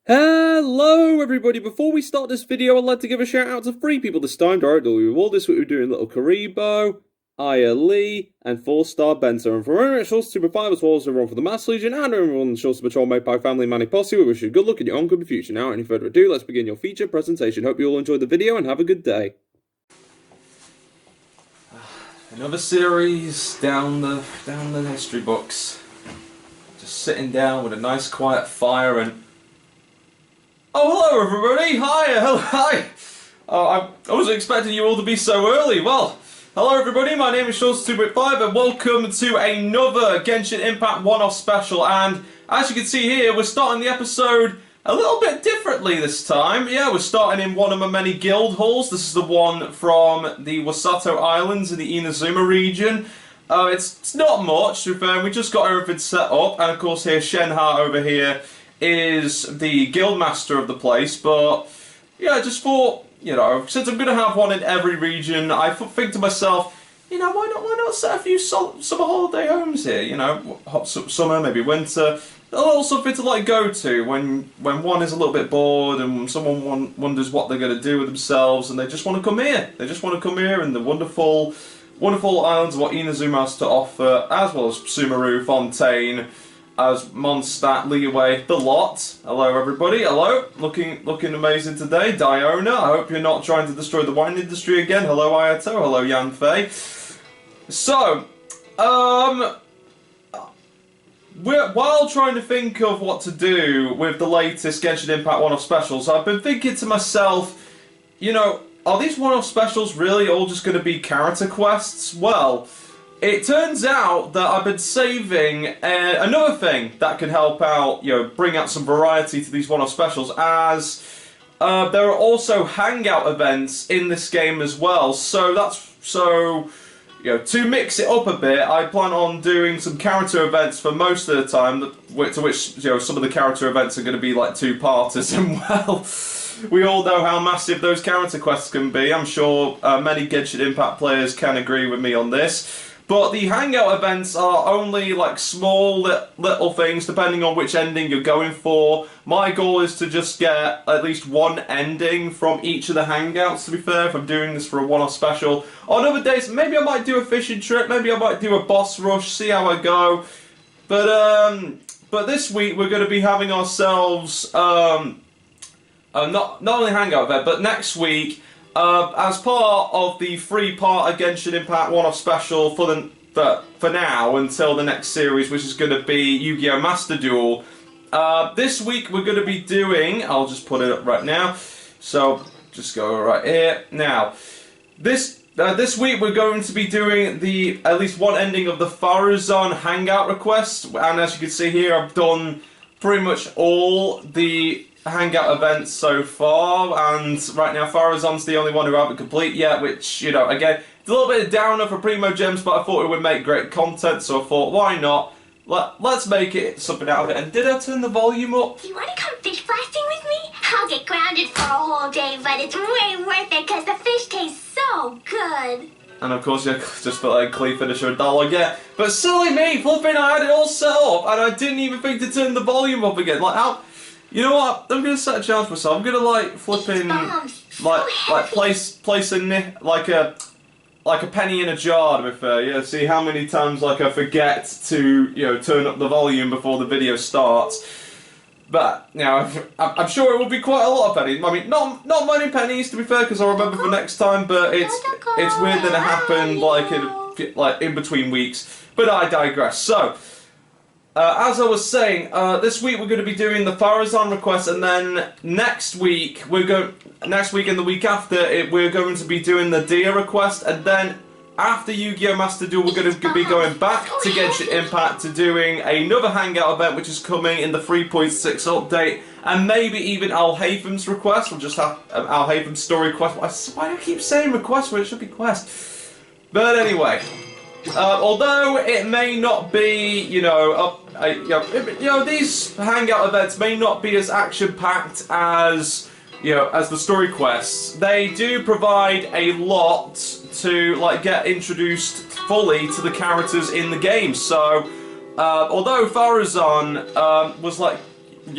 Hello everybody, before we start this video I'd like to give a shout out to three people this time. Directly with all this week we're doing little Kuriboh, Aya Lee, and FourStarBento. And for everyone at SHOUTOUT 5 as well as everyone for the Mass Legion and everyone on the SHOUTOUT Patrol made by Family Manny Posse, we wish you good luck in your oncoming future. Now, any further ado, let's begin your feature presentation. Hope you all enjoyed the video and have a good day. Another series down the history books. Just sitting down with a nice quiet fire and... Oh, hello everybody! Hi! I wasn't expecting you all to be so early. Well, hello everybody, my name is Seanster 5 and welcome to another Genshin Impact one-off special. And as you can see here, we're starting the episode a little bit differently this time. Yeah, we're starting in one of my many guild halls. This is the one from the Sumeru Islands in the Inazuma region. It's not much, to be fair. We just got everything set up, and of course here, Shenha over here is the guild master of the place. But yeah, I just thought, you know, since I'm going to have one in every region, I think to myself, you know, why not set a few summer holiday homes here? You know, hot summer, maybe winter. A little something to like go to when one is a little bit bored and someone wonders what they're going to do with themselves and they just want to come here. They just want to come here and the wonderful islands of what Inazuma has to offer, as well as Sumeru, Fontaine, as Mondstadt, Liyue, the lot. Hello everybody, hello. Looking amazing today. Diona, I hope you're not trying to destroy the wine industry again. Hello Ayato, hello Yanfei. So, while trying to think of what to do with the latest Genshin Impact one-off specials, I've been thinking to myself, you know, are these one-off specials really all just going to be character quests? Well, it turns out that I've been saving another thing that can help out, you know, bring out some variety to these one-off specials, as there are also hangout events in this game as well. You know, to mix it up a bit, I plan on doing some character events for most of the time, to which, you know, some of the character events are going to be like two-parters, and well, we all know how massive those character quests can be. I'm sure many Genshin Impact players can agree with me on this. But the hangout events are only like small little things depending on which ending you're going for. My goal is to just get at least one ending from each of the hangouts, to be fair, if I'm doing this for a one-off special. On other days, maybe I might do a fishing trip, maybe I might do a boss rush, see how I go. But this week we're going to be having ourselves, not only hangout event, but next week, as part of the three-part Genshin Impact one-off special for now until the next series, which is going to be Yu-Gi-Oh! Master Duel. This week we're going to be doing, I'll just put it up right now, so just go right here. Now, this week we're going to be doing at least one ending of the Farazan Hangout request, and as you can see here, I've done pretty much all the hangout events so far, and right now Farazan's the only one who I haven't complete yet, which, you know, again, it's a little bit of downer for Primo Gems, but I thought it would make great content, so I thought, why not? Let's make it something out of it. And did I turn the volume up? You want to come fish blasting with me? I'll get grounded for a whole day, but it's way worth it because the fish tastes so good. And of course, yeah, just put like Clee Finisher $1, yeah. But silly me, flipping, I had it all set up, and I didn't even think to turn the volume up again. Like, how? You know what? I'm gonna set a challenge for myself. I'm gonna like flipping, place a penny in a jar, to be fair. Yeah, see how many times like I forget to, you know, turn up the volume before the video starts. But you know, I'm sure it will be quite a lot of pennies. I mean, not many pennies, to be fair, because I'll remember for next time. But it's weird that it happened like in between weeks. But I digress. So. As I was saying, this week we're going to be doing the Farazan request, and then next week and the week after we're going to be doing the Dia request, and then after Yu-Gi-Oh! Master Duel we're going to be going back to Genshin Impact to doing another hangout event, which is coming in the 3.6 update, and maybe even Alhaitham's request. We'll just have Alhaitham's story quest. Why do I keep saying request when it should be quest? But anyway. Although it may not be, you know, these hangout events may not be as action-packed as, you know, as the story quests. They do provide a lot to like get introduced fully to the characters in the game. So, although Farazan was like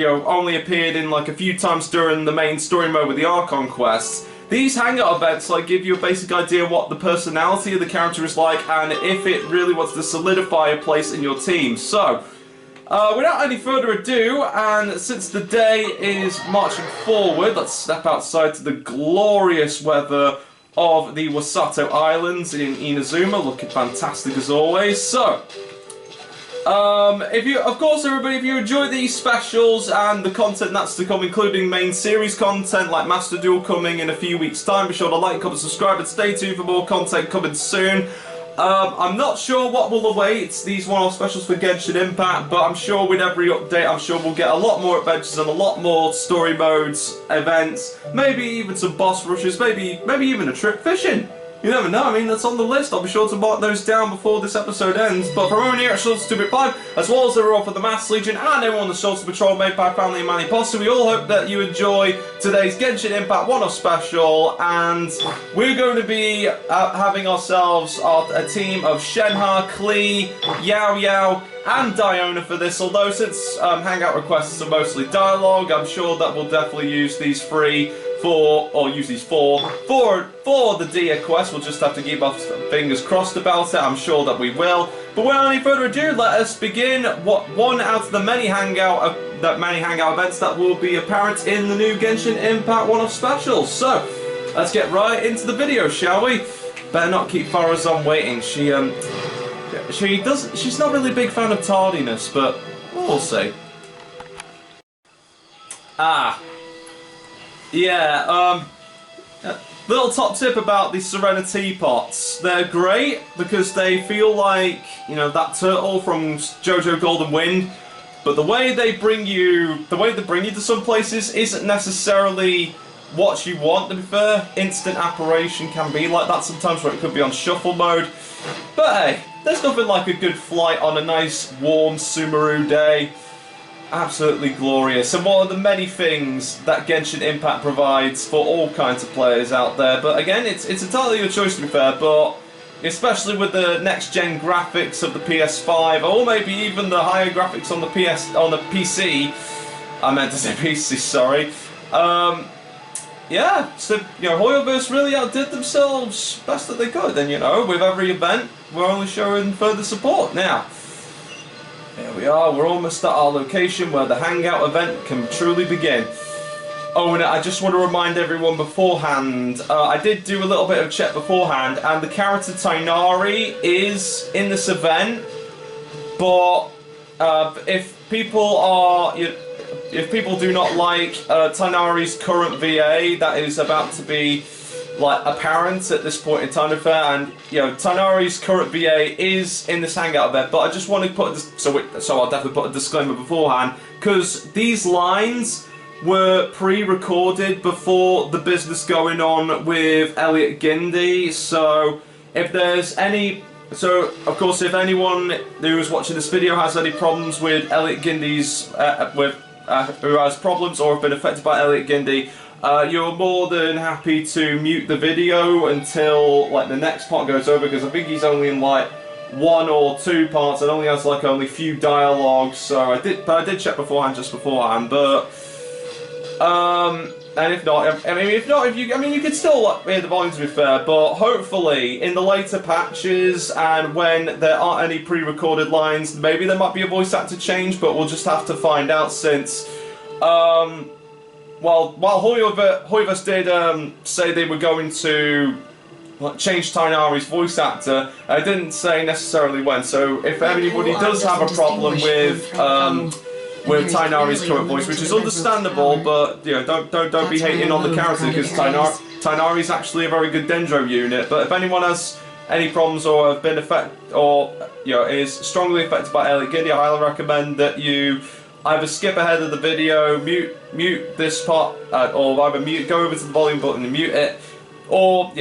only appeared in like a few times during the main story mode with the Archon quests. These hangout events like give you a basic idea what the personality of the character is like and if it really wants to solidify a place in your team. So, without any further ado, and since the day is marching forward, let's step outside to the glorious weather of the Wasato Islands in Inazuma, looking fantastic as always. So, of course, everybody, if you enjoy these specials and the content that's to come, including main series content like Master Duel coming in a few weeks' time, be sure to like, comment, subscribe, and stay tuned for more content coming soon. I'm not sure what will await these one-off specials for Genshin Impact, but I'm sure with every update, I'm sure we'll get a lot more adventures and a lot more story modes, events, maybe even some boss rushes, maybe even a trip fishing. You never know, I mean, that's on the list. I'll be sure to mark those down before this episode ends. But from everyone here at SHOUTOUT 2.5, as well as everyone for the Mass Legion and everyone on the SHOUTOUT Patrol made by family and Manny Posse, we all hope that you enjoy today's Genshin Impact one-off special. And we're going to be having ourselves a team of Shenhe, Klee, Yao Yao, and Diona for this. Although since Hangout requests are mostly dialogue, I'm sure that we'll definitely use these three for the Dia quest. We'll just have to keep our fingers crossed about it. I'm sure that we will. But without any further ado, let us begin one out of the many hangout events that will be apparent in the new Genshin Impact one-off specials. So let's get right into the video, shall we? Better not keep Farazan waiting. She's not really a big fan of tardiness, but we'll see. Yeah, little top tip about these Serenity pots. They're great because they feel like, that turtle from JoJo Golden Wind, but the way they bring you to some places isn't necessarily what you want, to be fair. Instant apparition can be like that sometimes, where it could be on shuffle mode. But hey, there's nothing like a good flight on a nice, warm Sumeru day. Absolutely glorious, and one of the many things that Genshin Impact provides for all kinds of players out there. But again, it's entirely your choice, to be fair, but especially with the next-gen graphics of the PS5, or maybe even the higher graphics on the PC. I meant to say PC, sorry. Yeah, so, Hoyoverse really outdid themselves best that they could, and with every event, we're only showing further support now. Here we are, we're almost at our location where the hangout event can truly begin. Oh, and I just want to remind everyone beforehand, I did do a little bit of check beforehand, and the character Tighnari is in this event, but if people do not like Tighnari's current VA that is about to be apparent at this point in time, and Tighnari's current VA is in this hangout event, but I just want to put this, so I'll definitely put a disclaimer beforehand, because these lines were pre-recorded before the business going on with Elliot Gindi. So if there's any, of course, if anyone who is watching this video has any problems with Elliot Gindi's who has problems or have been affected by Elliot Gindi, you're more than happy to mute the video until the next part goes over, because I think he's only in one or two parts and only has only few dialogues. So I did check beforehand, but and if not, you could still hear the volume, to be fair, but hopefully in the later patches and when there aren't any pre-recorded lines, maybe there might be a voice actor change, but we'll just have to find out, since while Hoyoverse did say they were going to change Tighnari's voice actor, I didn't say necessarily when. So if anybody does have a problem with Tighnari's current voice, which is understandable, but don't be hating on the character, because Tighnari's actually a very good Dendro unit. But if anyone has any problems or have been affected, or is strongly affected by Elliot Gindi, I highly recommend that you either skip ahead of the video, mute this part, or either go over to the volume button and mute it, or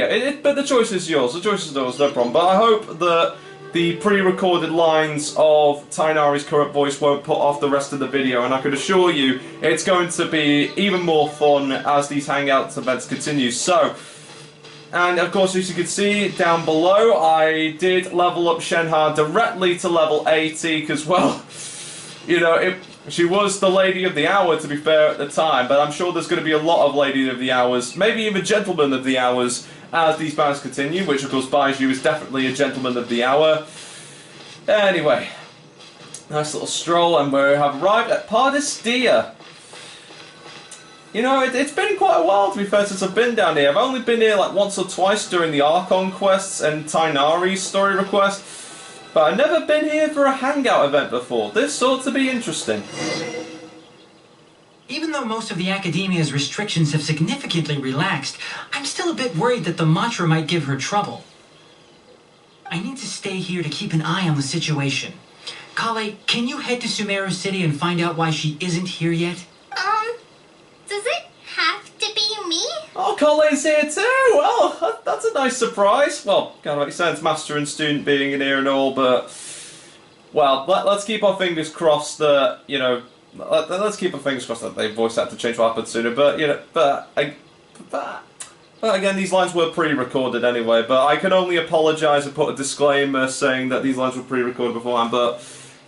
but the choice is yours. The choice is yours, no problem. But I hope that the pre-recorded lines of Tighnari's current voice won't put off the rest of the video, and I can assure you it's going to be even more fun as these Hangouts events continue. So, and of course, as you can see down below, I did level up Shenhe directly to level 80, because, well, She was the Lady of the Hour, to be fair, at the time, but I'm sure there's going to be a lot of Lady of the Hours, maybe even Gentleman of the Hours, as these battles continue, which, of course, Baiju is definitely a Gentleman of the Hour. Anyway, nice little stroll, and we have arrived at Pardistia. You know, it's been quite a while, to be fair, since I've been down here. I've only been here like once or twice during the Archon quests and Tainari's story request, but I've never been here for a hangout event before. This ought to be interesting. Even though most of the Academia's restrictions have significantly relaxed, I'm still a bit worried that the Matra might give her trouble. I need to stay here to keep an eye on the situation. Kale, can you head to Sumeru City and find out why she isn't here yet? Does it have to be me? Oh, Colin's here too! Well, that's a nice surprise. Well, kind of makes sense, master and student being in here and all, but... Well, let's keep our fingers crossed that, you know... Let's keep our fingers crossed that they voice actor change will happen sooner, but, you know... But again, these lines were pre-recorded anyway, but I can only apologise and put a disclaimer saying that these lines were pre-recorded beforehand, but...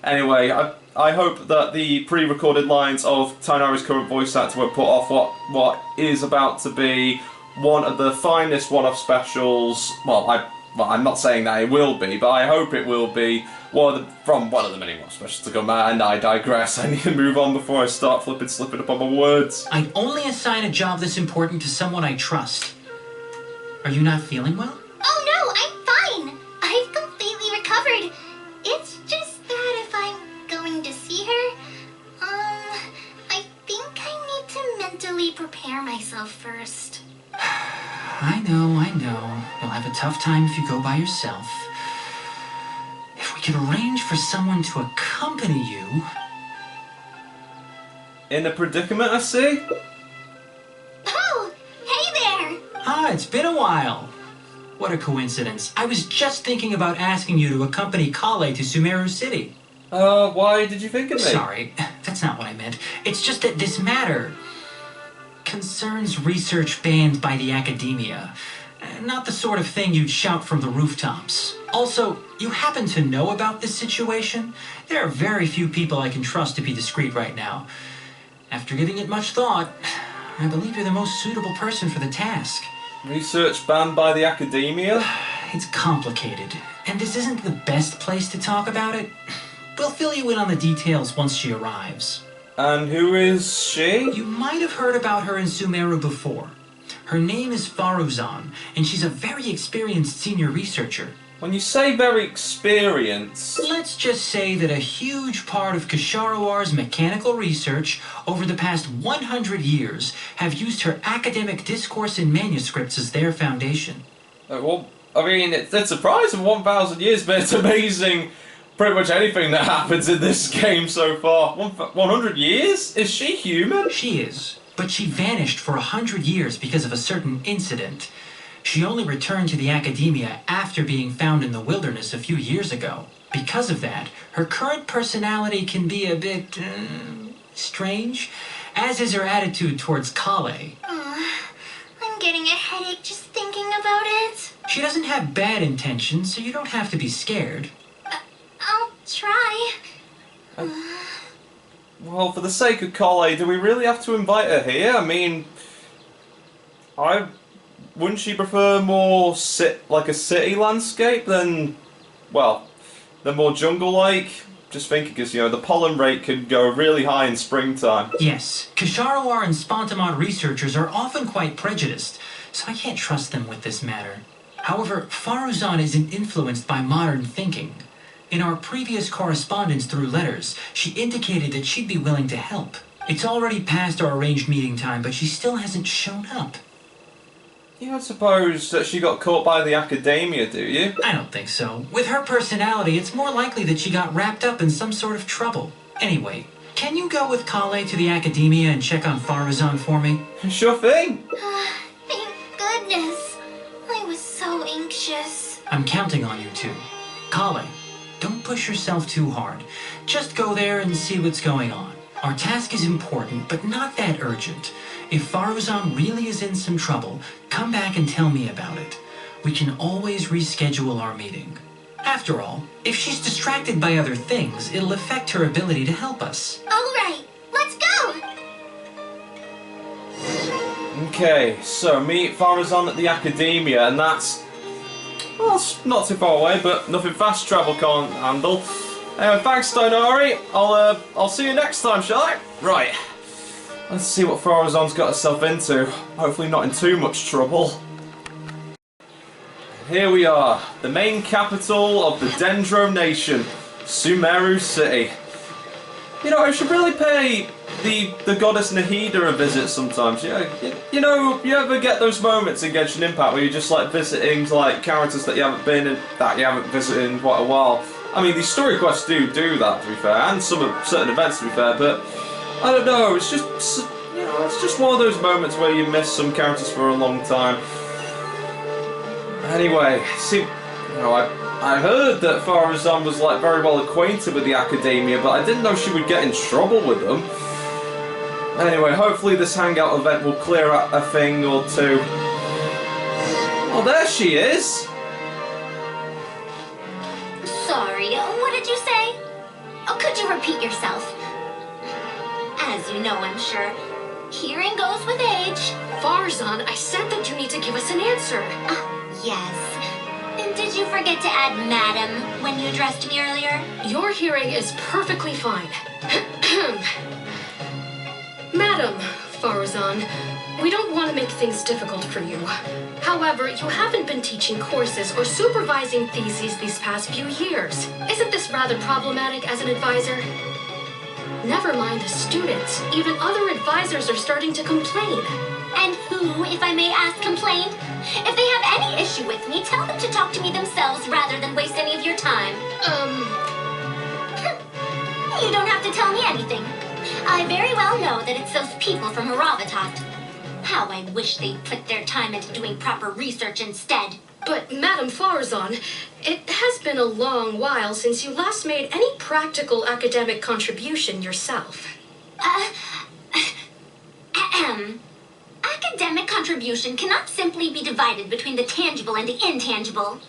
Anyway, I hope that the pre-recorded lines of Tainari's current voice actor will put off what is about to be one of the finest one-off specials. Well, I'm not saying that it will be, but I hope it will be from one of the many one-off specials to come out. And I digress. I need to move on before I start slipping up on my words. I'd only assign a job this important to someone I trust. Are you not feeling well? Oh no, I'm fine. I've completely recovered. It's just that if I'm going to see her, I think I need to mentally prepare myself first. I know. You'll have a tough time if you go by yourself. If we could arrange for someone to accompany you... In a predicament, I see? Oh, hey there! Ah, it's been a while. What a coincidence. I was just thinking about asking you to accompany Kale to Sumeru City. Why did you think of me? Sorry, that's not what I meant. It's just that this matter concerns research banned by the Academia. Not the sort of thing you'd shout from the rooftops. Also, you happen to know about this situation? There are very few people I can trust to be discreet right now. After giving it much thought, I believe you're the most suitable person for the task. Research banned by the Academia? It's complicated, and this isn't the best place to talk about it. We'll fill you in on the details once she arrives. And who is she? You might have heard about her in Sumeru before. Her name is Faruzan, and she's a very experienced senior researcher. When you say very experienced... Let's just say that a huge part of Ksharowar's mechanical research over the past 100 years have used her academic discourse and manuscripts as their foundation. Well, I mean, it's surprising 1,000 years, but it's amazing pretty much anything that happens in this game so far. 100 years? Is she human? She is, but she vanished for 100 years because of a certain incident. She only returned to the Academia after being found in the wilderness a few years ago. Because of that, her current personality can be a bit... strange, as is her attitude towards Kale. I'm getting a headache just thinking about it. She doesn't have bad intentions, so you don't have to be scared. I'll try. Well, for the sake of Kale, do we really have to invite her here? I mean... Wouldn't she prefer more like a city landscape than... Well, than more jungle-like? Just thinking, because, you know, the pollen rate can go really high in springtime. Yes, Ksharawar and Spontamont researchers are often quite prejudiced, so I can't trust them with this matter. However, Faruzan isn't influenced by modern thinking. In our previous correspondence through letters, she indicated that she'd be willing to help. It's already past our arranged meeting time, but she still hasn't shown up. You don't suppose that she got caught by the Academia, do you? I don't think so. With her personality, it's more likely that she got wrapped up in some sort of trouble. Anyway, can you go with Kale to the Academia and check on Faruzan for me? Sure thing. Thank goodness. I was so anxious. I'm counting on you two. Kale, don't push yourself too hard. Just go there and see what's going on. Our task is important, but not that urgent. If Faruzan really is in some trouble, come back and tell me about it. We can always reschedule our meeting. After all, if she's distracted by other things, it'll affect her ability to help us. All right. Okay, so meet Farazan at the Academia, and that's... well, it's not too far away, but nothing fast travel can't handle. Anyway, thanks, Tainari. I'll see you next time, shall I? Right. Let's see what Farazan's got herself into. Hopefully not in too much trouble. Here we are, the main capital of the Dendro Nation, Sumeru City. You know, I should really pay the goddess Nahida a visit sometimes. Yeah, you know, you ever get those moments in Genshin Impact where you're just like visiting like characters that you haven't been in, that you haven't visited in quite a while. I mean, these story quests do that, to be fair, and certain events, to be fair. But I don't know. It's just, you know, it's just one of those moments where you miss some characters for a long time. Anyway, see, you know, I heard that Farazan was like very well acquainted with the Academia, but I didn't know she would get in trouble with them. Anyway, hopefully this hangout event will clear up a thing or two. Oh, there she is! Sorry, what did you say? Oh, could you repeat yourself? As you know, I'm sure, hearing goes with age. Farazan, I said that you need to give us an answer. Yes. And did you forget to add madam when you addressed me earlier? Your hearing is perfectly fine. Madam Farazan, we don't want to make things difficult for you. However, you haven't been teaching courses or supervising theses these past few years. Isn't this rather problematic as an advisor? Never mind the students. Even other advisors are starting to complain. And who, if I may ask, complained? If they have any issue with me, tell them to talk to me themselves rather than waste any of your time. You don't have to tell me anything. I very well know that it's those people from Haravatat. How I wish they'd put their time into doing proper research instead. But, Madam Farazan, it has been a long while since you last made any practical academic contribution yourself. Academic contribution cannot simply be divided between the tangible and the intangible.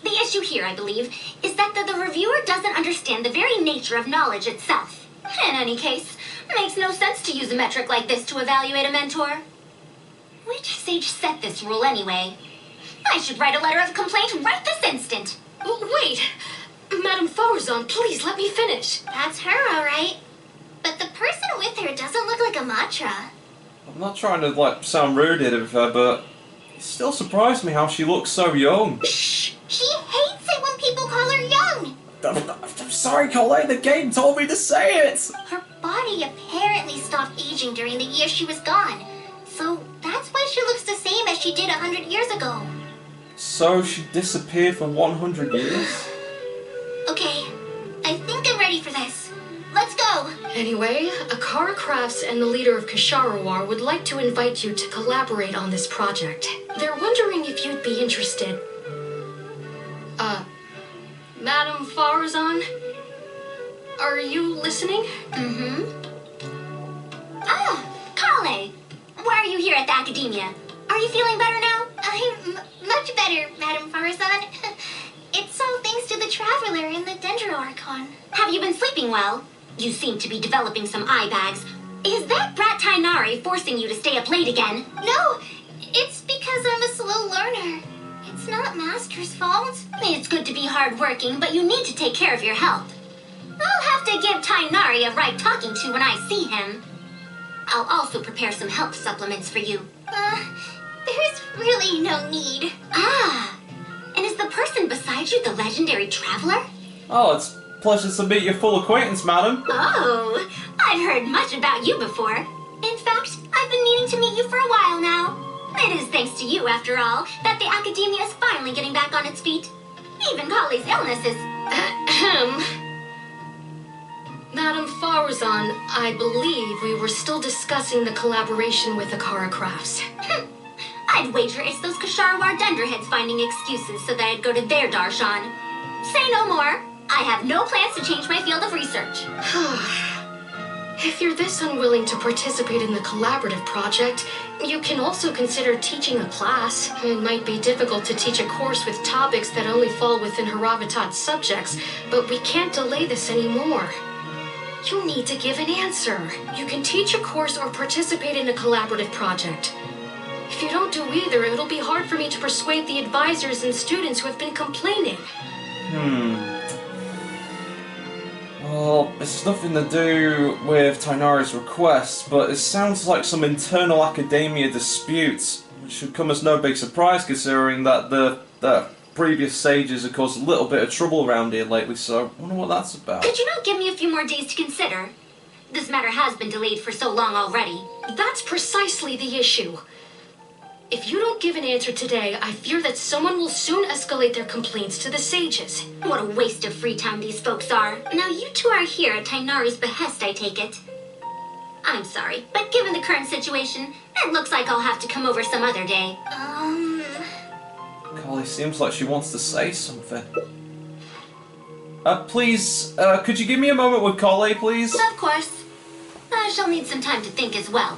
The issue here, I believe, is that the reviewer doesn't understand the very nature of knowledge itself. In any case, it makes no sense to use a metric like this to evaluate a mentor. Which sage set this rule anyway? I should write a letter of complaint right this instant. Wait! Madam Farazan, please let me finish. That's her, all right. But the person with her doesn't look like a Matra. I'm not trying to like sound rude here with her, but it still surprised me how she looks so young. Shh! She hates it when people call her young. I'm sorry, Colleen, the game told me to say it! Her body apparently stopped aging during the year she was gone. So that's why she looks the same as she did 100 years ago. So she disappeared for 100 years? Okay, I think I'm ready for this. Let's go! Anyway, Akara Crafts and the leader of Kasharawar would like to invite you to collaborate on this project. They're wondering if you'd be interested. Madam Farazan? Are you listening? Mm-hmm. Ah, Kale! Why are you here at the Academia? Are you feeling better now? I'm much better, Madam Farazan. It's all thanks to the Traveler and the Dendro Archon. Have you been sleeping well? You seem to be developing some eye bags. Is that brat Tainari forcing you to stay up late again? No, it's because I'm a slow learner. It's not Master's fault. It's good to be hardworking, but you need to take care of your health. I'll have to give Tainari a right talking to when I see him. I'll also prepare some health supplements for you. There's really no need. Ah, and is the person beside you the legendary Traveler? Oh, it's a pleasure to meet your full acquaintance, madam. Oh, I've heard much about you before. In fact, I've been meaning to meet you for a while now. It is thanks to you, after all, that the Academia is finally getting back on its feet. Even Kali's illness is... Madam Farazan, I believe we were still discussing the collaboration with Akara Crafts. I'd wager it's those Kasharawar Dunderheads finding excuses so that I'd go to their darshan. Say no more. I have no plans to change my field of research. If you're this unwilling to participate in the collaborative project, you can also consider teaching a class. It might be difficult to teach a course with topics that only fall within Haravatat's subjects, but we can't delay this anymore. You need to give an answer. You can teach a course or participate in a collaborative project. If you don't do either, it'll be hard for me to persuade the advisors and students who have been complaining. Well, it's nothing to do with Tainari's request, but it sounds like some internal academia disputes, which should come as no big surprise considering that the previous sages have caused a little bit of trouble around here lately, so I wonder what that's about. Could you not give me a few more days to consider? This matter has been delayed for so long already. That's precisely the issue. If you don't give an answer today, I fear that someone will soon escalate their complaints to the sages. What a waste of free time these folks are. Now you two are here at Tainari's behest, I take it. I'm sorry, but given the current situation, it looks like I'll have to come over some other day. Golly, seems like she wants to say something. Please, could you give me a moment with Collei, please? Of course. I shall need some time to think as well.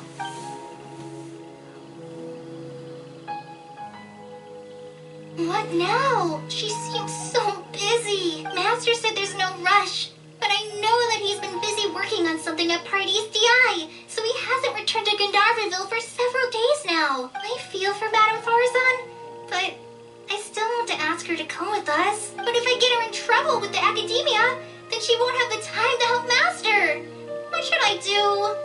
What now? She seems so busy. Master said there's no rush, but I know that he's been busy working on something at Party's DI, so he hasn't returned to Gandharville for several days now. I feel for Madame Farzan, but I still want to ask her to come with us. But if I get her in trouble with the academia, then she won't have the time to help Master. What should I do?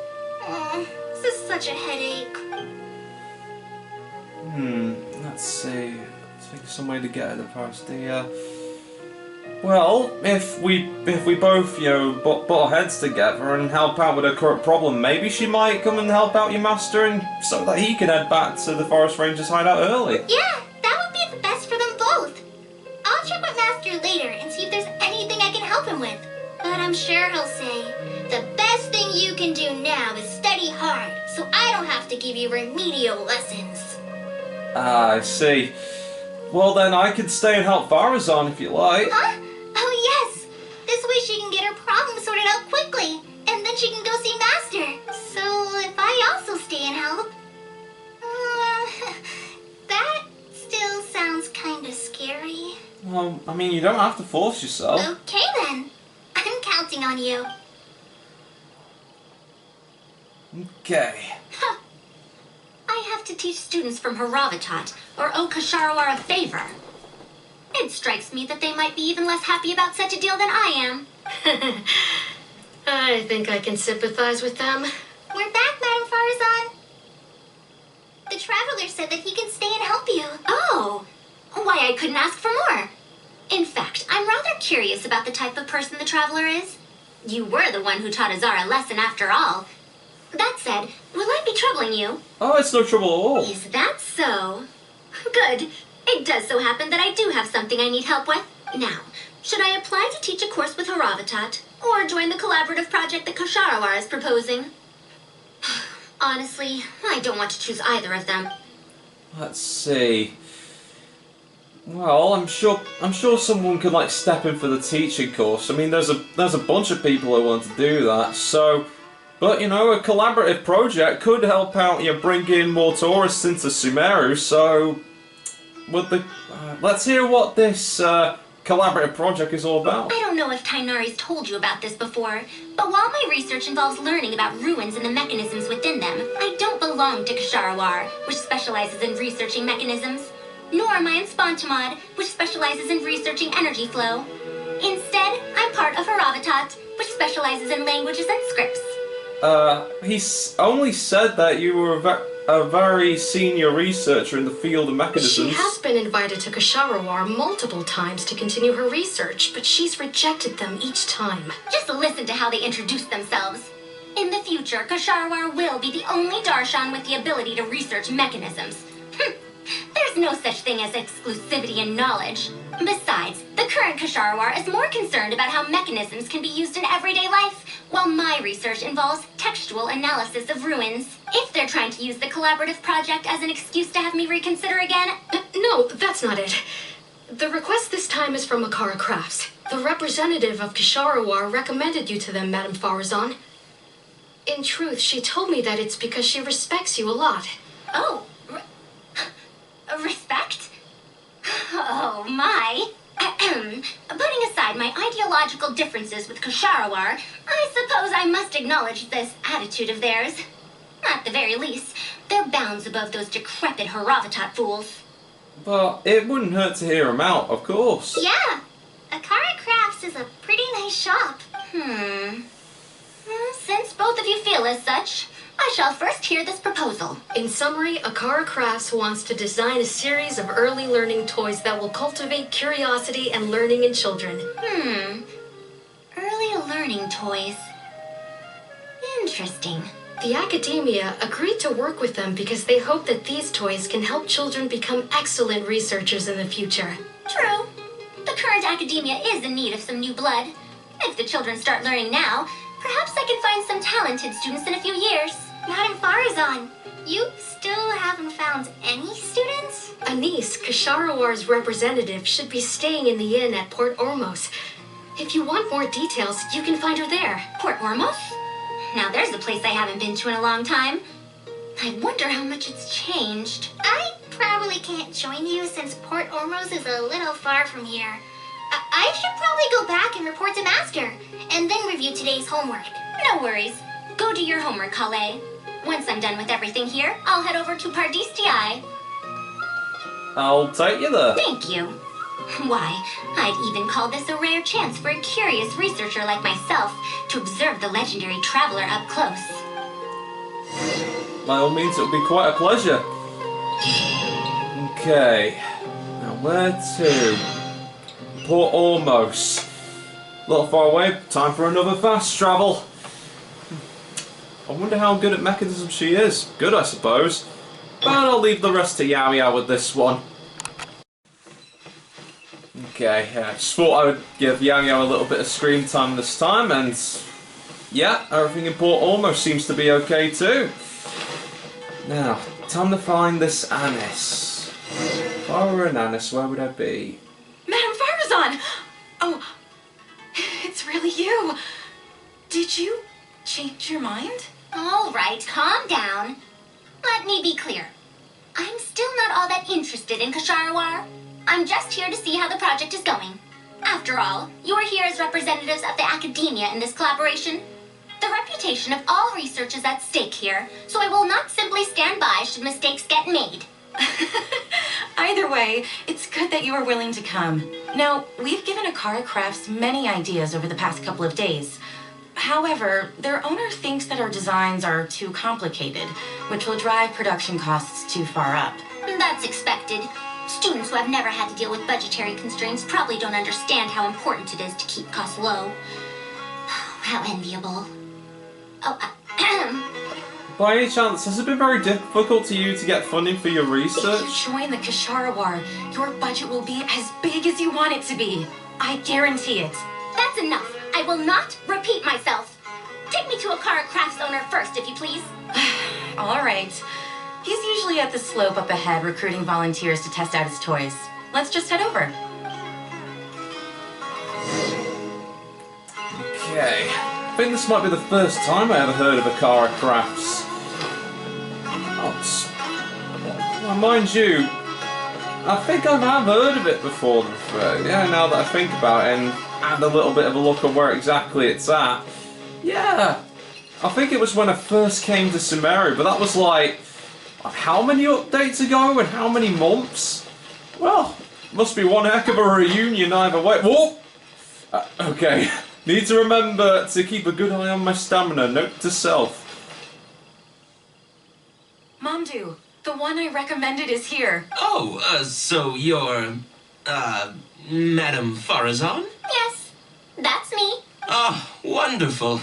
Oh, this is such a headache. Let's see. Think of some way to get her to Paris. Well, if we both, butt our heads together and help out with her current problem, maybe she might come and help out your master, and so that he can head back to the Forest Rangers hideout early. Yeah, that would be the best for them both. I'll check with Master later and see if there's anything I can help him with. But I'm sure he'll say, the best thing you can do now is study hard, so I don't have to give you remedial lessons. Ah, I see. Well then, I can stay and help Farazan if you like. Huh? Oh yes! This way she can get her problem sorted out quickly, and then she can go see Master. So if I also stay and help... that still sounds kinda scary. Well, I mean, you don't have to force yourself. Okay then. I'm counting on you. Okay. Huh. I have to teach students from Haravatat, or owe Kasharawar a favor. It strikes me that they might be even less happy about such a deal than I am. I think I can sympathize with them. We're back, Madame Farazan. The Traveler said that he can stay and help you. Oh, why I couldn't ask for more. In fact, I'm rather curious about the type of person the Traveler is. You were the one who taught Azar a lesson after all. That said, will I be troubling you? Oh, it's no trouble at all. Is that so? Good. It does so happen that I do have something I need help with. Now, should I apply to teach a course with Haravatat, or join the collaborative project that Kasharawar is proposing? Honestly, I don't want to choose either of them. Let's see. Well, I'm sure someone could like step in for the teaching course. I mean, there's a bunch of people who want to do that. So, but a collaborative project could help out. Bring in more tourists into Sumeru. So, let's hear what this collaborative project is all about. I don't know if Tainari's told you about this before, but while my research involves learning about ruins and the mechanisms within them, I don't belong to Kasharawar, which specializes in researching mechanisms, nor am I in Spontamod, which specializes in researching energy flow. Instead, I'm part of Haravatat, which specializes in languages and scripts. He's only said that you were a very senior researcher in the field of mechanisms. She has been invited to Kasharawar multiple times to continue her research, but she's rejected them each time. Just listen to how they introduce themselves. In the future, Kasharawar will be the only Darshan with the ability to research mechanisms. There's no such thing as exclusivity in knowledge. Besides, the current Kasharawar is more concerned about how mechanisms can be used in everyday life, while my research involves textual analysis of ruins. If they're trying to use the collaborative project as an excuse to have me reconsider again... No, that's not it. The request this time is from Makara Crafts. The representative of Kasharawar recommended you to them, Madame Farazan. In truth, she told me that it's because she respects you a lot. Oh, respect? Oh, my. Putting aside my my ideological differences with Ksharawar, I suppose I must acknowledge this attitude of theirs. At the very least, they're bounds above those decrepit Haravatat fools. But it wouldn't hurt to hear him out, of course. Yeah, Akara Crafts is a pretty nice shop. Since both of you feel as such, I shall first hear this proposal. In summary, Akara Crafts wants to design a series of early learning toys that will cultivate curiosity and learning in children. Early learning toys. Interesting. The academia agreed to work with them because they hope that these toys can help children become excellent researchers in the future. True. The current academia is in need of some new blood. If the children start learning now, perhaps I can find some talented students in a few years. Madam Farazan, you still haven't found any students? Anise, Kasharawar's representative, should be staying in the inn at Port Ormos. If you want more details, you can find her there. Port Ormos? Now there's a place I haven't been to in a long time. I wonder how much it's changed. I probably can't join you since Port Ormos is a little far from here. I should probably go back and report to Master, and then review today's homework. No worries. Go do your homework, Kale. Once I'm done with everything here, I'll head over to Pardistii. I'll take you there. Thank you. Why, I'd even call this a rare chance for a curious researcher like myself to observe the legendary traveler up close. By all means, it'll be quite a pleasure. Okay. Now, where to? Port Ormos. A little far away. Time for another fast travel. I wonder how good at mechanism she is. Good, I suppose. But I'll leave the rest to Yao Yao with this one. Okay, I just thought I would give Yao Yao a little bit of screen time this time, and yeah, everything in Port Ormos seems to be okay too. Now, time to find this Anis. If I were an Anis, where would I be? Madam Farazan! Oh, it's really you. Did you change your mind? All right, calm down. Let me be clear. I'm still not all that interested in Ksharawar. I'm just here to see how the project is going. After all, you are here as representatives of the academia in this collaboration. The reputation of all research is at stake here, so I will not simply stand by should mistakes get made. Either way, it's good that you are willing to come. Now, we've given Akara Crafts many ideas over the past couple of days. However, their owner thinks that our designs are too complicated, which will drive production costs too far up. That's expected. Students who have never had to deal with budgetary constraints probably don't understand how important it is to keep costs low. How enviable. By any chance, has it been very difficult to you to get funding for your research? If you join the Ksharawar, your budget will be as big as you want it to be. I guarantee it. That's enough. I will not repeat myself. Take me to Akara Crafts owner first, if you please. All right. He's usually at the slope up ahead recruiting volunteers to test out his toys. Let's just head over. Okay. I think this might be the first time I ever heard of Akara Crafts. Well, mind you, I think I have heard of it before. Yeah, now that I think about it and add a little bit of a look at where exactly it's at. Yeah, I think it was when I first came to Sumeru, but that was like how many updates ago and how many months? Well, must be one heck of a reunion either way. Whoa! Okay, need to remember to keep a good eye on my stamina. Note to self. Mamdu, the one I recommended is here. Oh, so you're, Madam Farazan? Yes, that's me. Ah, wonderful.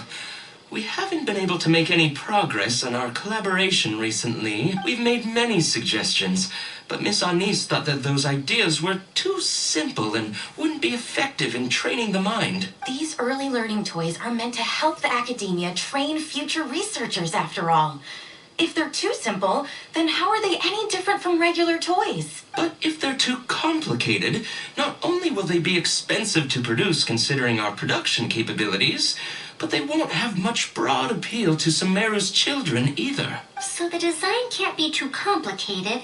We haven't been able to make any progress on our collaboration recently. We've made many suggestions, but Miss Anise thought that those ideas were too simple and wouldn't be effective in training the mind. These early learning toys are meant to help the academia train future researchers, after all. If they're too simple, then how are they any different from regular toys? But if they're too complicated, not only will they be expensive to produce considering our production capabilities, but they won't have much broad appeal to Sumeru's children either. So the design can't be too complicated,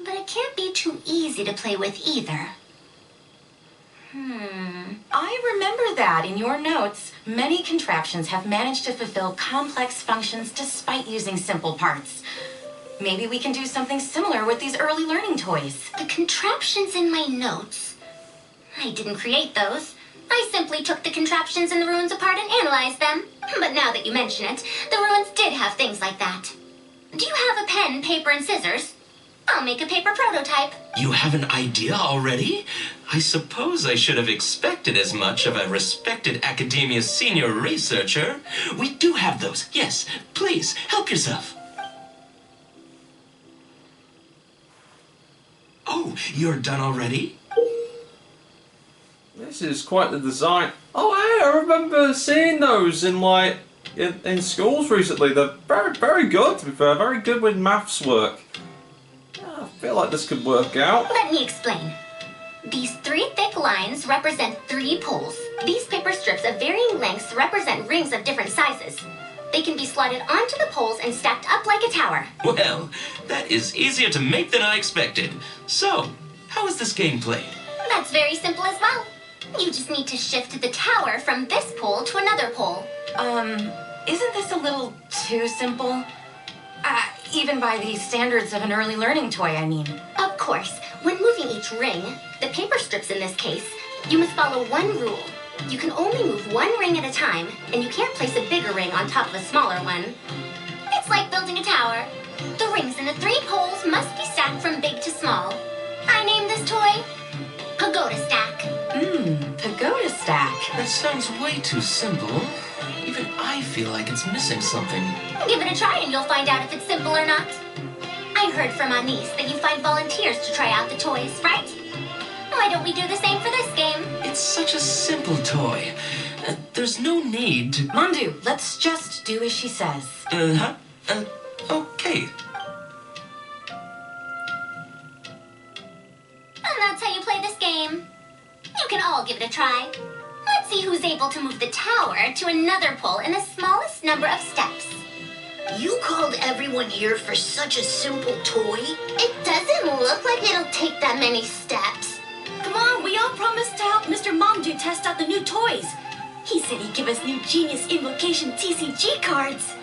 but it can't be too easy to play with either. I remember that in your notes. Many contraptions have managed to fulfill complex functions despite using simple parts. Maybe we can do something similar with these early learning toys. The contraptions in my notes. I didn't create those. I simply took the contraptions in the ruins apart and analyzed them. But now that you mention it, the ruins did have things like that. Do you have a pen, paper, and scissors? I'll make a paper prototype. You have an idea already? I suppose I should have expected as much of a respected academia senior researcher. We do have those. Yes, please, help yourself. Oh, you're done already? This is quite the design. Oh, hey, I remember seeing those in schools recently. They're very, very good, to be fair. Very good with maths work. I feel like this could work out. Let me explain. These 3 thick lines represent 3 poles. These paper strips of varying lengths represent rings of different sizes. They can be slotted onto the poles and stacked up like a tower. Well, that is easier to make than I expected. So, how is this game played? That's very simple as well. You just need to shift the tower from this pole to another pole. Isn't this a little too simple? Even by the standards of an early learning toy, I mean. Of course, when moving each ring, the paper strips in this case, you must follow one rule. You can only move one ring at a time, and you can't place a bigger ring on top of a smaller one. It's like building a tower. The rings in the 3 poles must be stacked from big to small. I named this toy Pagoda Stack. Pagoda stack. That sounds way too simple. Even I feel like it's missing something. Give it a try and you'll find out if it's simple or not. I heard from Anise that you find volunteers to try out the toys, right? Why don't we do the same for this game? It's such a simple toy. There's no need to... Mandu, let's just do as she says. Uh-huh. Okay. And that's how you play this game. You can all give it a try. Let's see who's able to move the tower to another pole in the smallest number of steps. You called everyone here for such a simple toy? It doesn't look like it'll take that many steps. Come on, we all promised to help Mr. Mamdu test out the new toys. He said he'd give us new Genius Invocation TCG cards.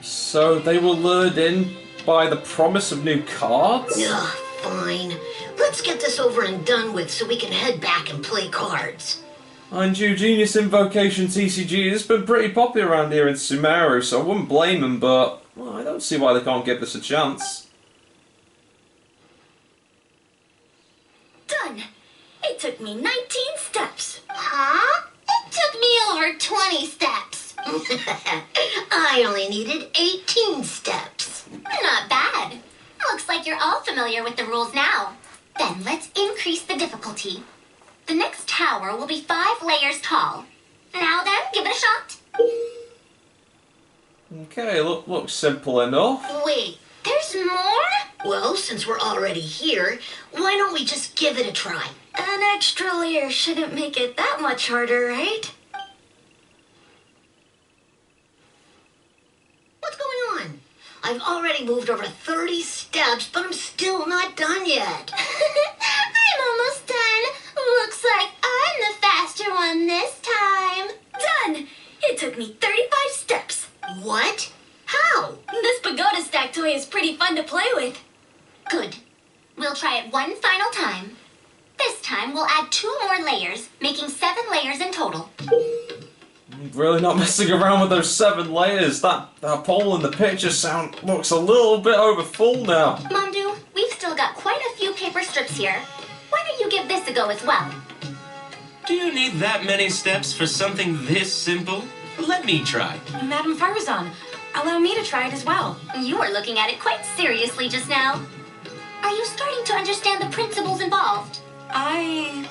So they were lured in by the promise of new cards? Ugh, fine. Let's get this over and done with so we can head back and play cards. And Genius Invocation TCG has been pretty popular around here in Sumeru, so I wouldn't blame them, but well, I don't see why they can't give this a chance. Done. It took me 19 steps. Huh? It took me over 20 steps. I only needed 18 steps. Not bad. Looks like you're all familiar with the rules now. Then let's increase the difficulty. The next tower will be 5 layers tall. Now then, give it a shot. Okay, looks simple enough. Wait, there's more? Well, since we're already here, why don't we just give it a try? An extra layer shouldn't make it that much harder, right? What's going on? I've already moved over 30 steps, but I'm still not done yet. I'm almost done. Looks like I'm the faster one this time. Done! It took me 35 steps. What? How? This pagoda stack toy is pretty fun to play with. Good. We'll try it one final time. This time we'll add 2 more layers, making 7 layers in total. Really not messing around with those 7 layers. That pole in the picture looks a little bit over full now. Mamdu, we've still got quite a few paper strips here. Why don't you give this a go as well? Do you need that many steps for something this simple? Let me try. Madam Farzan, allow me to try it as well. You were looking at it quite seriously just now. Are you starting to understand the principles involved? I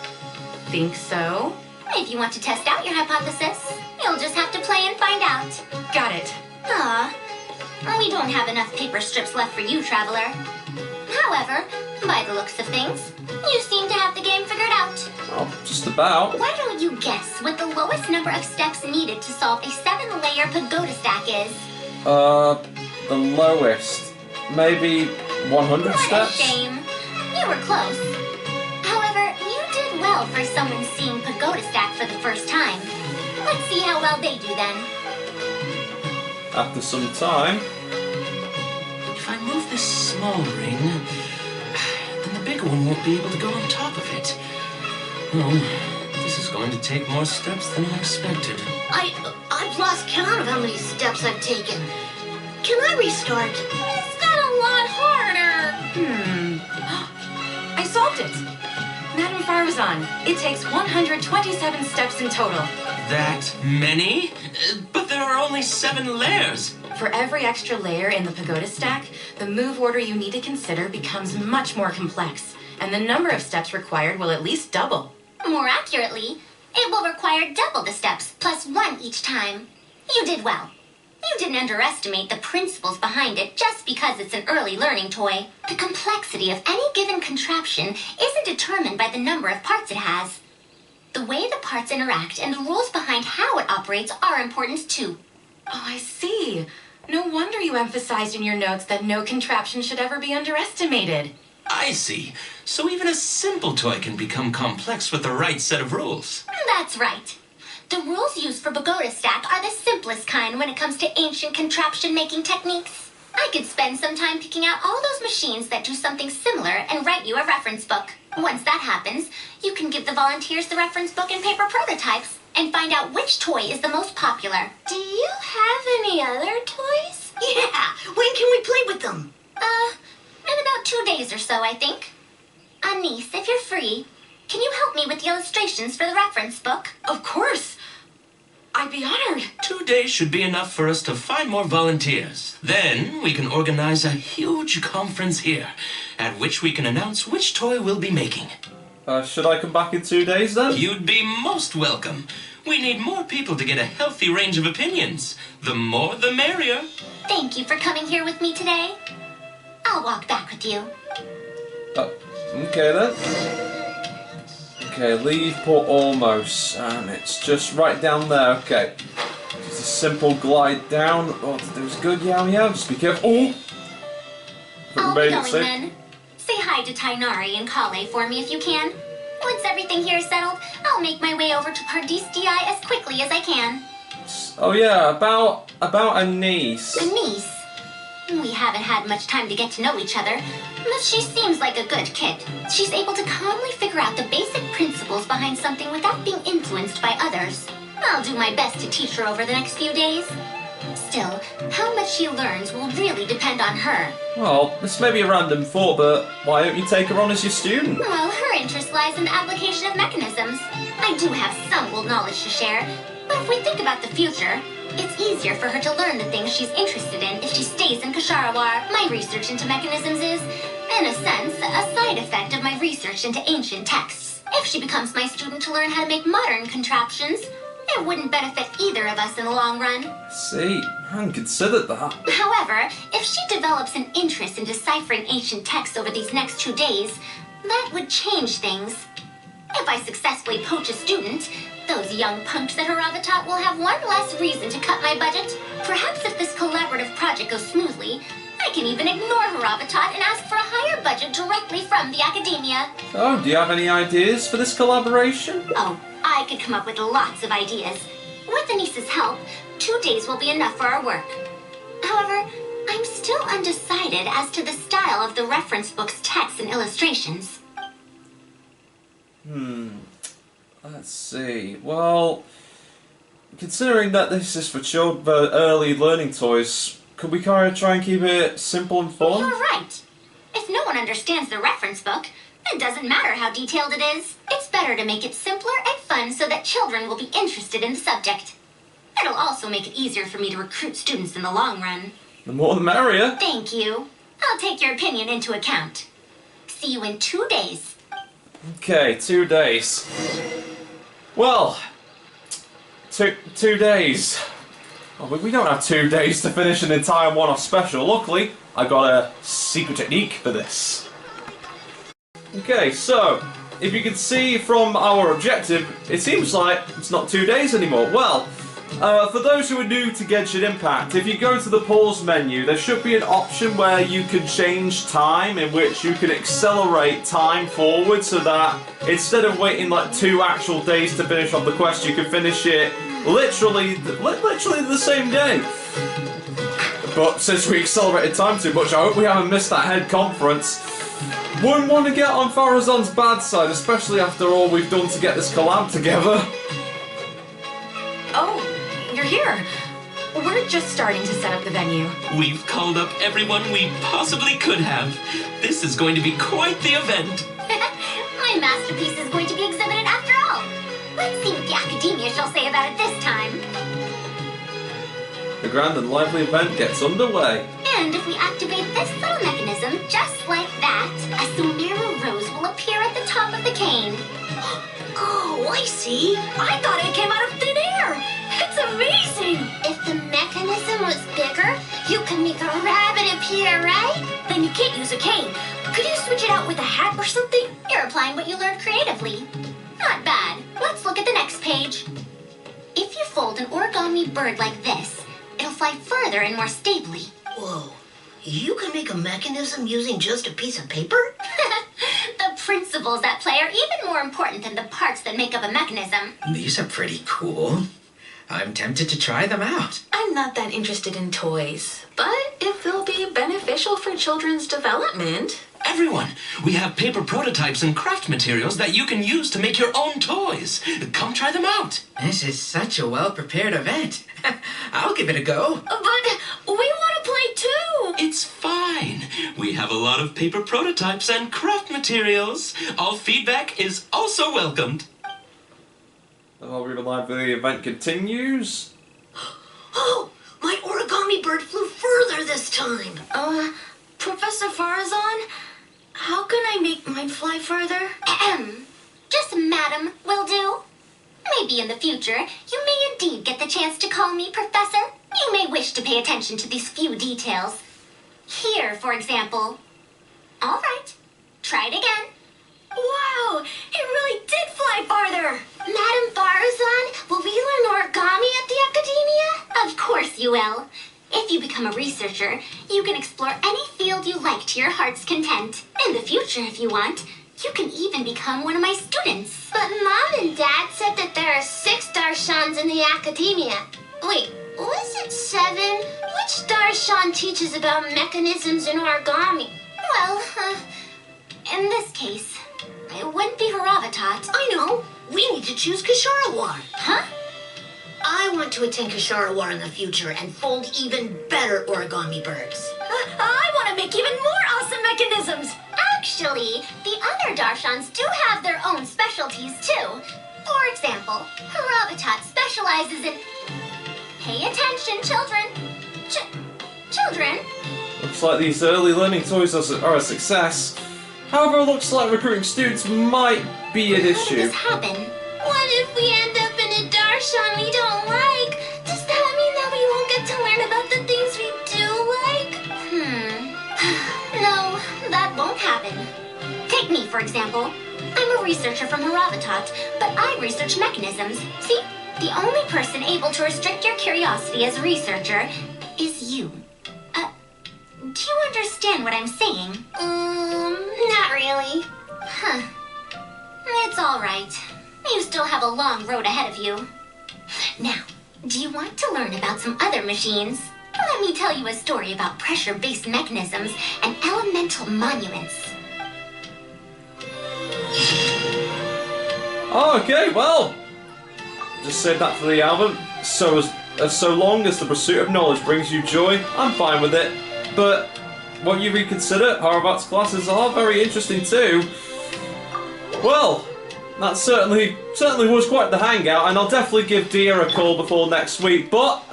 think so. If you want to test out your hypothesis, you'll just have to play and find out. Got it. We don't have enough paper strips left for you, Traveler. However, by the looks of things, you seem to have the game figured out. Well, just about. Why don't you guess what the lowest number of steps needed to solve a 7-layer pagoda stack is? The lowest. Maybe 100 What steps? a shame. You were close. However, you did well well for someone seeing Pagoda Stack for the first time. Let's see how well they do then. After some time... If I move this small ring, then the bigger one won't be able to go on top of it. Oh, this is going to take more steps than I expected. I've lost count of how many steps I've taken. Can I restart? This got a lot harder. I solved it! Madam Farazan, it takes 127 steps in total. That many? But there are only 7 layers. For every extra layer in the Pagoda Stack, the move order you need to consider becomes much more complex, and the number of steps required will at least double. More accurately, it will require double the steps, plus 1 each time. You did well. You didn't underestimate the principles behind it just because it's an early learning toy. The complexity of any given contraption isn't determined by the number of parts it has. The way the parts interact and the rules behind how it operates are important too. Oh, I see. No wonder you emphasized in your notes that no contraption should ever be underestimated. I see. So even a simple toy can become complex with the right set of rules. That's right. The rules used for Pagoda Stack are the simplest kind when it comes to ancient contraption-making techniques. I could spend some time picking out all those machines that do something similar and write you a reference book. Once that happens, you can give the volunteers the reference book and paper prototypes and find out which toy is the most popular. Do you have any other toys? Yeah, when can we play with them? In about 2 days or so, I think. Anise, if you're free, can you help me with the illustrations for the reference book? Of course! I'd be honored. 2 days should be enough for us to find more volunteers. Then we can organize a huge conference here, at which we can announce which toy we'll be making. should I come back in 2 days then? You'd be most welcome. We need more people to get a healthy range of opinions. The more, the merrier. Thank you for coming here with me today. I'll walk back with you. Okay then. Okay, leave Port Almost, and it's just right down there. Okay, just a simple glide down. Oh, that was good, yeah. Just be careful. Oh, I'll be going then. Say hi to Tainari and Kale for me if you can. Once everything here is settled, I'll make my way over to Pardis Di as quickly as I can. Oh yeah, about Anise. Anise? We haven't had much time to get to know each other, but she seems like a good kid. She's able to calmly figure out the basic principles behind something without being influenced by others. I'll do my best to teach her over the next few days. Still, how much she learns will really depend on her. Well, this may be a random thought, but why don't you take her on as your student? Well, her interest lies in the application of mechanisms. I do have some old knowledge to share, but if we think about the future, it's easier for her to learn the things she's interested in if she stays in Kasharawar. My research into mechanisms is, in a sense, a side effect of my research into ancient texts. If she becomes my student to learn how to make modern contraptions, it wouldn't benefit either of us in the long run. See, I hadn't considered that. However, if she develops an interest in deciphering ancient texts over these next 2 days, that would change things. If I successfully poach a student, those young punks at Harabatot will have one less reason to cut my budget. Perhaps if this collaborative project goes smoothly, I can even ignore Harabatot and ask for a higher budget directly from the academia. Oh, do you have any ideas for this collaboration? Oh, I could come up with lots of ideas. With Anise's help, 2 days will be enough for our work. However, I'm still undecided as to the style of the reference book's text and illustrations. Let's see. Well, considering that this is for early learning toys, could we kind of try and keep it simple and fun? You're right. If no one understands the reference book, it doesn't matter how detailed it is. It's better to make it simpler and fun so that children will be interested in the subject. It'll also make it easier for me to recruit students in the long run. The more the merrier. Thank you. I'll take your opinion into account. See you in 2 days. Okay, 2 days. Well, two days. Oh, we don't have 2 days to finish an entire one-off special. Luckily, I got a secret technique for this. Okay, so, if you can see from our objective, it seems like it's not 2 days anymore. Well, For those who are new to Genshin Impact, if you go to the pause menu, there should be an option where you can change time, in which you can accelerate time forward so that instead of waiting like 2 actual days to finish off the quest, you can finish it literally the same day. But since we accelerated time too much, I hope we haven't missed that head conference. Wouldn't want to get on Farazan's bad side, especially after all we've done to get this collab together. Oh, you're here. We're just starting to set up the venue. We've called up everyone we possibly could have. This is going to be quite the event. My masterpiece is going to be exhibited after all. Let's see what the Academia shall say about it this time. The grand and lively event gets underway. And if we activate this little mechanism just like that, a Sumeru rose will appear at the top of the cane. Oh, I see. I thought it came out of thin air. It's amazing. If the mechanism was bigger, you could make a rabbit appear, right? Then you can't use a cane. Could you switch it out with a hat or something? You're applying what you learned creatively. Not bad. Let's look at the next page. If you fold an origami bird like this, it'll fly further and more stably. Whoa. You can make a mechanism using just a piece of paper? The principles at play are even more important than the parts that make up a mechanism. These are pretty cool. I'm tempted to try them out. I'm not that interested in toys, but if they'll be beneficial for children's development. Everyone, we have paper prototypes and craft materials that you can use to make your own toys. Come try them out. This is such a well-prepared event. I'll give it a go. But we want to play too. It's fine. We have a lot of paper prototypes and craft materials. All feedback is also welcomed. The whole real life of the event continues. Oh, my origami bird flew further this time. Professor Farazan, how can I make mine fly further? Just madam will do. Maybe in the future, you may indeed get the chance to call me Professor. You may wish to pay attention to these few details. Here, for example. All right, try it again. Wow, it really did fly farther. Madam Farazan, will we learn origami at the Academia? Of course you will. If you become a researcher, you can explore any field you like to your heart's content. In the future, if you want, you can even become one of my students. But Mom and Dad said that there are 6 Darshans in the Academia. Wait, was it 7? Which Darshan teaches about mechanisms in origami? Well, in this case, it wouldn't be Haravitat. I know. We need to choose Kasharawar. Huh? I want to attend Kasharawar in the future and fold even better origami birds. I want to make even more awesome mechanisms. Actually, the other Darshans do have their own specialties too. For example, Haravitat specializes in... Pay attention, children. Children. Looks like these early learning toys are a success. However, it looks like recruiting students might be an How did issue. this happen? What if we end up in a Darshan we don't like? Does that mean that we won't get to learn about the things we do like? No, that won't happen. Take me, for example. I'm a researcher from Haravitat, but I research mechanisms. See? The only person able to restrict your curiosity as a researcher is you. Do you understand what I'm saying? Not really. Huh. It's all right. You still have a long road ahead of you. Now, do you want to learn about some other machines? Let me tell you a story about pressure-based mechanisms and elemental monuments. Okay, well, just save that for the album. So long as the pursuit of knowledge brings you joy, I'm fine with it. But what you reconsider, Haravat's classes are very interesting too. Well, that certainly was quite the hangout, and I'll definitely give Dia a call before next week. But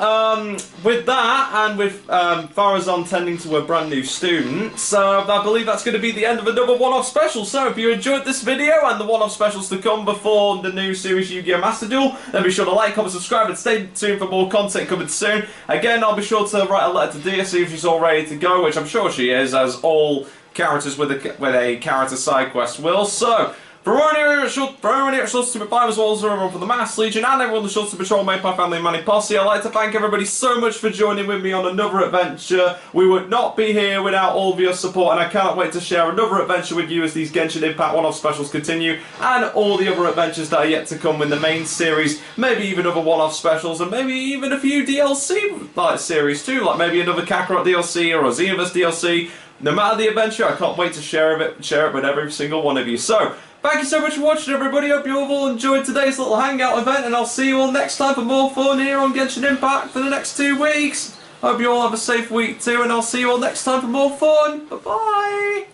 with that, and with Farazan tending to a brand new student, so I believe that's going to be the end of another one-off special. So if you enjoyed this video and the one-off specials to come before the new series Yu-Gi-Oh! Master Duel, then be sure to like, comment, subscribe, and stay tuned for more content coming soon. Again, I'll be sure to write a letter to Dia, see if she's all ready to go, which I'm sure she is, as all characters with a character side quest will. So, For everyone here at SHOUTOUT, as well as everyone from the Mass Legion and everyone the SHOUTOUT Patrol, Maypie Family and Manny Posse, I'd like to thank everybody so much for joining with me on another adventure. We would not be here without all of your support, and I cannot wait to share another adventure with you as these Genshin Impact one-off specials continue, and all the other adventures that are yet to come in the main series, maybe even other one-off specials, and maybe even a few DLC series too, like maybe another Kakarot DLC or a Xenoverse DLC. No matter the adventure, I can't wait to share it with every single one of you. So, thank you so much for watching, everybody. Hope you all enjoyed today's little hangout event, and I'll see you all next time for more fun here on Genshin Impact for the next 2 weeks. Hope you all have a safe week too, and I'll see you all next time for more fun. Bye-bye.